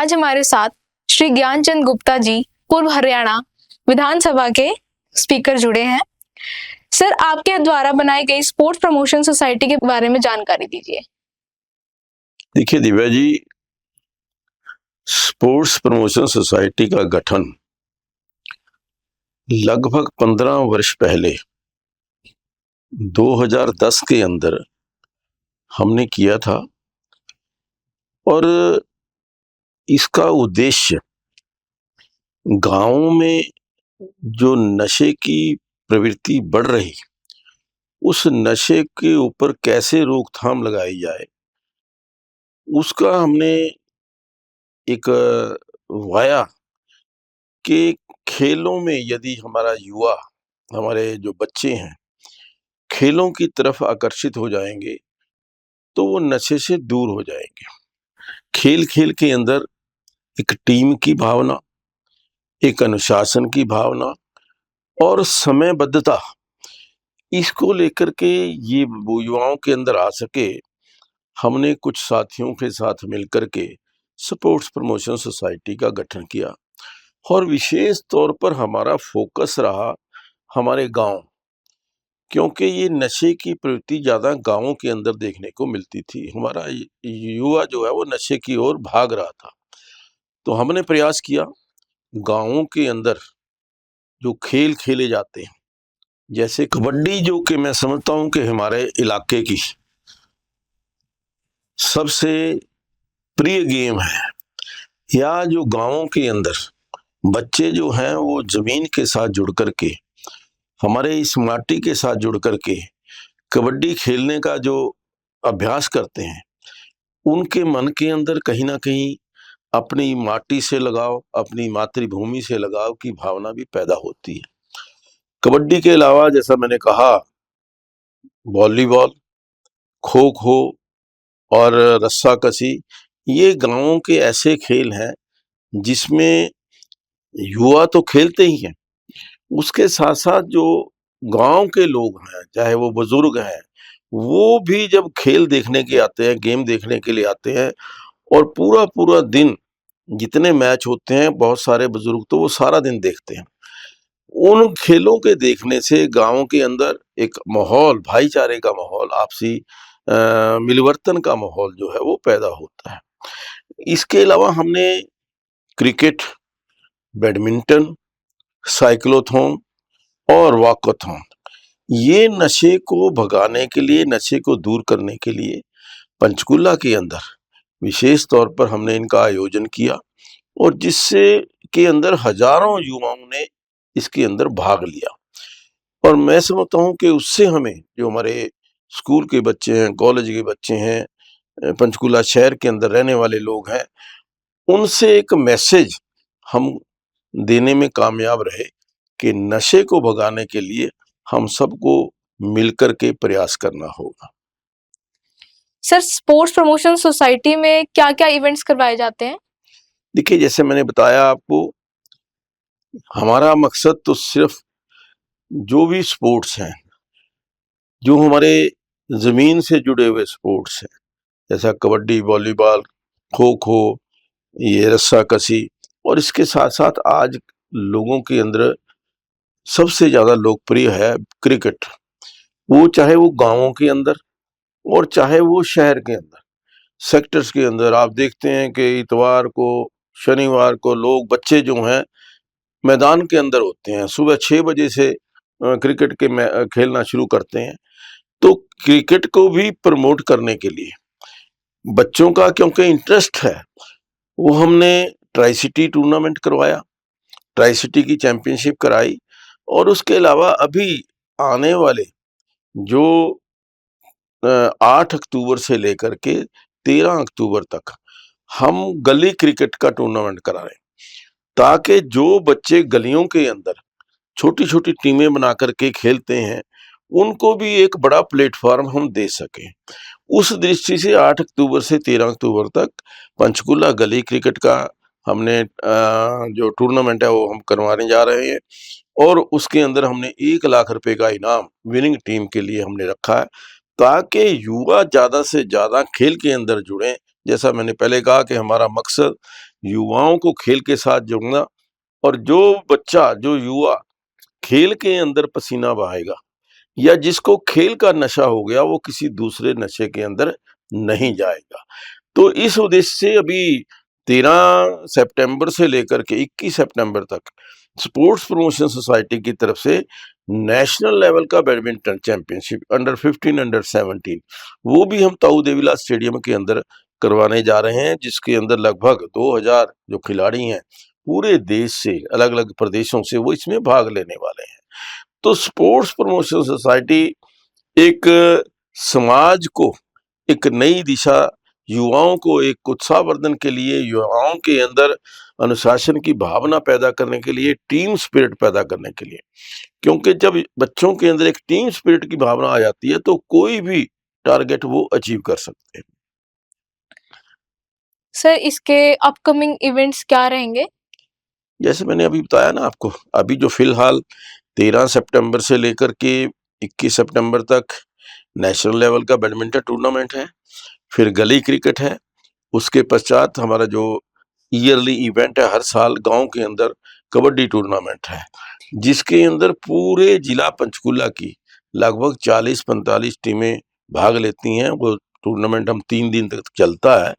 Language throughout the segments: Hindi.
आज हमारे साथ श्री ज्ञानचंद गुप्ता जी, पूर्व हरियाणा विधानसभा के स्पीकर जुड़े हैं। सर, आपके द्वारा बनाई गई स्पोर्ट्स प्रमोशन सोसाइटी के बारे में जानकारी दीजिए। देखिए Divya ji, sports promotion society का गठन लगभग 15 वर्ष पहले 2010 के अंदर हमने किया था और इसका उद्देश्य गांवों में जो नशे की प्रवृत्ति बढ़ रही, उस नशे के ऊपर कैसे रोकथाम लगाई जाए, उसका हमने एक वाया कि खेलों में यदि हमारा युवा, हमारे जो बच्चे हैं, खेलों की तरफ आकर्षित हो जाएंगे तो वो नशे से दूर हो जाएंगे। खेल खेल के अंदर एक टीम की भावना, एक अनुशासन की भावना और समयबद्धता, इसको लेकर के ये युवाओं के अंदर आ सके, हमने कुछ साथियों के साथ मिलकर के स्पोर्ट्स प्रमोशन सोसाइटी का गठन किया और विशेष तौर पर हमारा फोकस रहा हमारे गांव, क्योंकि ये नशे की प्रवृत्ति ज़्यादा गांवों के अंदर देखने को मिलती थी। हमारा युवा जो है वो नशे की ओर भाग रहा था। तो हमने प्रयास किया गांवों के अंदर जो खेल खेले जाते हैं, जैसे कबड्डी, जो कि मैं समझता हूं कि हमारे इलाके की सबसे प्रिय गेम है, या जो गांवों के अंदर बच्चे जो हैं वो जमीन के साथ जुड़ करके, हमारे इस माटी के साथ जुड़ करके कबड्डी खेलने का जो अभ्यास करते हैं, उनके मन के अंदर कहीं ना कहीं अपनी माटी से लगाव, अपनी मातृभूमि से लगाव की भावना भी पैदा होती है। कबड्डी के अलावा जैसा मैंने कहा, वॉलीबॉल, खो खो और रस्साकसी, ये गांवों के ऐसे खेल हैं जिसमें युवा तो खेलते ही हैं, उसके साथ साथ जो गांव के लोग हैं, चाहे वो बुजुर्ग हैं, वो भी जब खेल देखने के आते हैं, गेम देखने के लिए आते हैं, और पूरा पूरा दिन जितने मैच होते हैं, बहुत सारे बुजुर्ग तो वो सारा दिन देखते हैं। उन खेलों के देखने से गांव के अंदर एक माहौल, भाईचारे का माहौल, आपसी मिलवर्तन का माहौल जो है वो पैदा होता है। इसके अलावा हमने क्रिकेट, बैडमिंटन, साइक्लोथॉन और वॉकाथॉन, ये नशे को भगाने के लिए, नशे को दूर करने के लिए पंचकुला के अंदर विशेष तौर पर हमने इनका आयोजन किया और जिससे के अंदर हजारों युवाओं ने इसके अंदर भाग लिया। और मैं समझता हूं कि उससे हमें, जो हमारे स्कूल के बच्चे हैं, कॉलेज के बच्चे हैं, पंचकुला शहर के अंदर रहने वाले लोग हैं, उनसे एक मैसेज हम देने में कामयाब रहे कि नशे को भगाने के लिए हम सबको मिलकर के प्रयास करना होगा। सर, स्पोर्ट्स प्रमोशन सोसाइटी में क्या क्या इवेंट्स करवाए जाते हैं? देखिए, जैसे मैंने बताया आपको, हमारा मकसद तो सिर्फ जो भी स्पोर्ट्स हैं, जो हमारे जमीन से जुड़े हुए स्पोर्ट्स हैं, जैसा कबड्डी, वॉलीबॉल, खो खो, ये रस्साकसी, और इसके साथ साथ आज लोगों के अंदर सबसे ज्यादा लोकप्रिय है क्रिकेट। वो चाहे वो गांवों के अंदर और चाहे वो शहर के अंदर, सेक्टर्स के अंदर, आप देखते हैं कि इतवार को, शनिवार को लोग, बच्चे जो हैं, मैदान के अंदर होते हैं। सुबह 6 बजे से क्रिकेट के खेलना शुरू करते हैं। तो क्रिकेट को भी प्रमोट करने के लिए बच्चों का क्योंकि इंटरेस्ट है, वो हमने ट्राई सिटी टूर्नामेंट करवाया, ट्राई सिटी की चैंपियनशिप कराई, और उसके अलावा अभी आने वाले जो 8 अक्टूबर से लेकर के 13 अक्टूबर तक हम गली क्रिकेट का टूर्नामेंट करा रहे हैं, ताकि जो बच्चे गलियों के अंदर छोटी छोटी टीमें बना करके खेलते हैं, उनको भी एक बड़ा प्लेटफॉर्म हम दे सकें। उस दृष्टि से 8 अक्टूबर से 13 अक्टूबर तक पंचकुला गली क्रिकेट का हमने जो टूर्नामेंट है वो हम करवाने जा रहे हैं, और उसके अंदर हमने 1 लाख रुपए का इनाम विनिंग टीम के लिए हमने रखा है, ताकि युवा ज्यादा से ज्यादा खेल के अंदर जुड़ें। जैसा मैंने पहले कहा कि हमारा मकसद युवाओं को खेल के साथ जोड़ना, और जो बच्चा, जो युवा खेल के अंदर पसीना बहाएगा या जिसको खेल का नशा हो गया, वो किसी दूसरे नशे के अंदर नहीं जाएगा। तो इस उद्देश्य से अभी 13 सितंबर से लेकर के 21 सितंबर तक स्पोर्ट्स प्रमोशन सोसाइटी की तरफ से नेशनल लेवल का बैडमिंटन चैंपियनशिप अंडर 15, अंडर 17, वो भी हम ताऊ देवीलाल स्टेडियम के अंदर करवाने जा रहे हैं, जिसके अंदर लगभग 2000 जो खिलाड़ी हैं पूरे देश से, अलग अलग प्रदेशों से, वो इसमें भाग लेने वाले हैं। तो स्पोर्ट्स प्रमोशन सोसाइटी एक समाज को एक नई दिशा, युवाओं को एक उत्साहवर्धन के लिए, युवाओं के अंदर अनुशासन की भावना पैदा करने के लिए, टीम स्पिरिट पैदा करने के लिए, क्योंकि जब बच्चों के अंदर एक टीम स्पिरिट की भावना आ जाती है तो कोई भी टारगेट वो अचीव कर सकते हैं। सर इसके अपकमिंग इवेंट्स क्या रहेंगे? जैसे मैंने अभी बताया ना आपको, अभी जो फिलहाल 13 सितंबर से लेकर के 21 सितंबर तक नेशनल लेवल का बैडमिंटन टूर्नामेंट है, फिर गली क्रिकेट है, उसके पश्चात हमारा जो ईयरली इवेंट है, हर साल गांव के अंदर कबड्डी टूर्नामेंट है, जिसके अंदर पूरे जिला पंचकुला की लगभग 40-45 टीमें भाग लेती हैं। वो टूर्नामेंट हम 3 दिन तक चलता है।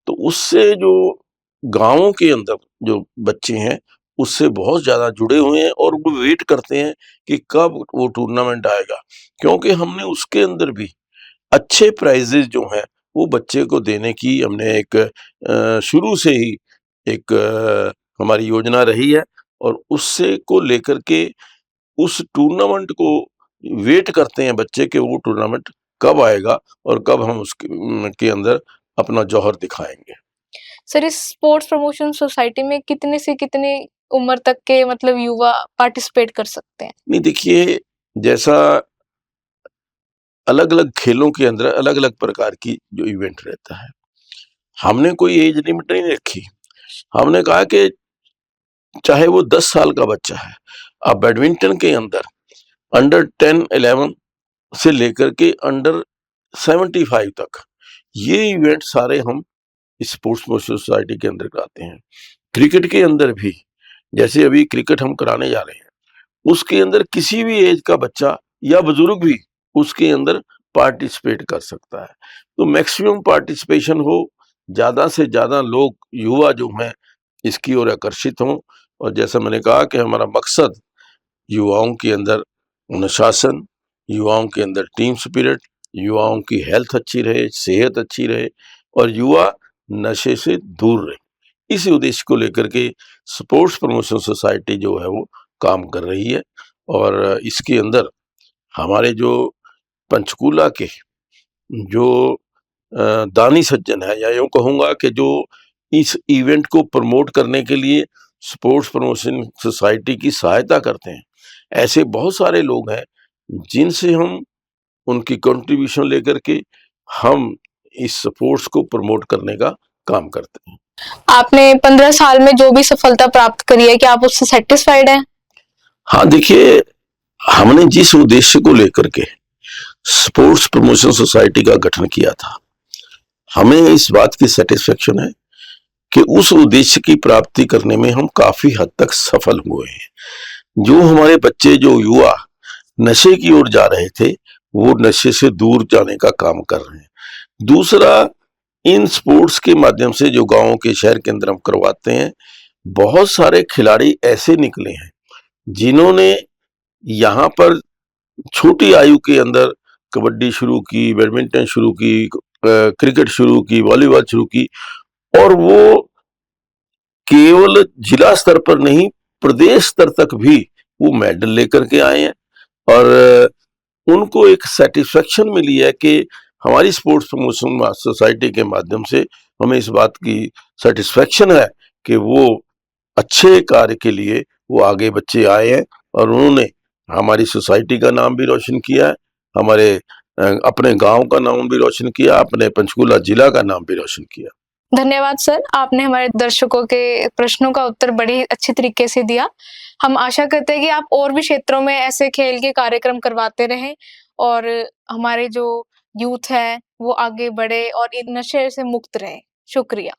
तो उससे जो गांवों के अंदर जो बच्चे हैं, उससे बहुत ज़्यादा जुड़े हुए हैं और वो वेट करते हैं कि कब वो टूर्नामेंट आएगा, क्योंकि हमने उसके अंदर भी अच्छे प्राइजेज जो हैं वो बच्चे को देने की हमने एक शुरू से ही एक हमारी योजना रही है, और उससे को लेकर के उस टूर्नामेंट को वेट करते हैं बच्चे कि वो टूर्नामेंट कब आएगा और कब हम उसके के अंदर अपना जौहर दिखाएंगे। सर इस स्पोर्ट्स प्रमोशन सोसाइटी में कितने से कितने उम्र तक के मतलब युवा पार्टिसिपेट कर सकते हैं? नहीं, देखिए, जैसा अलग अलग खेलों के अंदर अलग अलग प्रकार की जो इवेंट रहता है, हमने कोई एज लिमिट नहीं रखी। हमने कहा कि चाहे वो 10 साल का बच्चा है, अब बैडमिंटन के अंदर अंडर 10-11 से लेकर के अंडर 75 तक ये इवेंट सारे हम स्पोर्ट्स प्रमोशन सोसाइटी के अंदर कराते हैं। क्रिकेट के अंदर भी, जैसे अभी क्रिकेट हम कराने जा रहे हैं, उसके अंदर किसी भी एज का बच्चा या बुजुर्ग भी उसके अंदर पार्टिसिपेट कर सकता है। तो मैक्सिमम पार्टिसिपेशन हो, ज्यादा से ज्यादा लोग, युवा जो हैं, इसकी ओर आकर्षित हों। और जैसा मैंने कहा कि हमारा मकसद युवाओं के अंदर अनुशासन, युवाओं के अंदर टीम स्पिरिट, युवाओं की हेल्थ अच्छी रहे, सेहत अच्छी रहे और युवा नशे से दूर रहे। इसी उद्देश्य को लेकर के स्पोर्ट्स प्रमोशन सोसाइटी जो है वो काम कर रही है। और इसके अंदर हमारे जो पंचकूला के जो दानी सज्जन है, या यूँ कहूँगा कि जो इस इवेंट को प्रमोट करने के लिए स्पोर्ट्स प्रमोशन सोसाइटी की सहायता करते हैं, ऐसे बहुत सारे लोग हैं जिनसे हम उनकी कंट्रीब्यूशन लेकर के हम इस स्पोर्ट्स को प्रमोट करने का काम करते हैं। आपने 15 साल में जो भी सफलता प्राप्त करी है, क्या आप उससे सेटिस्फाइड हैं? हाँ, देखिए, हमने जिस उद्देश्य को लेकर के स्पोर्ट्स प्रमोशन सोसाइटी का गठन किया था, हमें इस बात की सेटिस्फेक्शन है कि उस उद्देश्य की प्राप्ति करने में हम काफी हद तक सफल हुए हैं। जो हमारे बच्चे, जो युवा नशे की ओर जा रहे थे, वो नशे से दूर जाने का काम कर रहे हैं। दूसरा, इन स्पोर्ट्स के माध्यम से जो गांवों के, शहर के अंदर हम करवाते हैं, बहुत सारे खिलाड़ी ऐसे निकले हैं जिन्होंने यहाँ पर छोटी आयु के अंदर कबड्डी शुरू की, बैडमिंटन शुरू की, क्रिकेट शुरू की, वॉलीबॉल शुरू की, और वो केवल जिला स्तर पर नहीं, प्रदेश स्तर तक भी वो मेडल लेकर के आए हैं। और उनको एक सेटिस्फेक्शन मिली है कि हमारी स्पोर्ट्स प्रमोशन सोसाइटी के माध्यम से हमें इस बात की सेटिस्फेक्शन है कि वो अच्छे कार्य के लिए वो आगे बच्चे आए हैं और उन्होंने हमारी सोसाइटी का नाम भी रोशन किया है, हमारे अपने गांव का नाम भी रोशन किया, अपने पंचकुला जिला का नाम भी रोशन किया। धन्यवाद सर, आपने हमारे दर्शकों के प्रश्नों का उत्तर बड़ी अच्छी तरीके से दिया। हम आशा करते हैं कि आप और भी क्षेत्रों में ऐसे खेल के कार्यक्रम करवाते रहें और हमारे जो यूथ है वो आगे बढ़े और इन नशे से मुक्त रहे। शुक्रिया।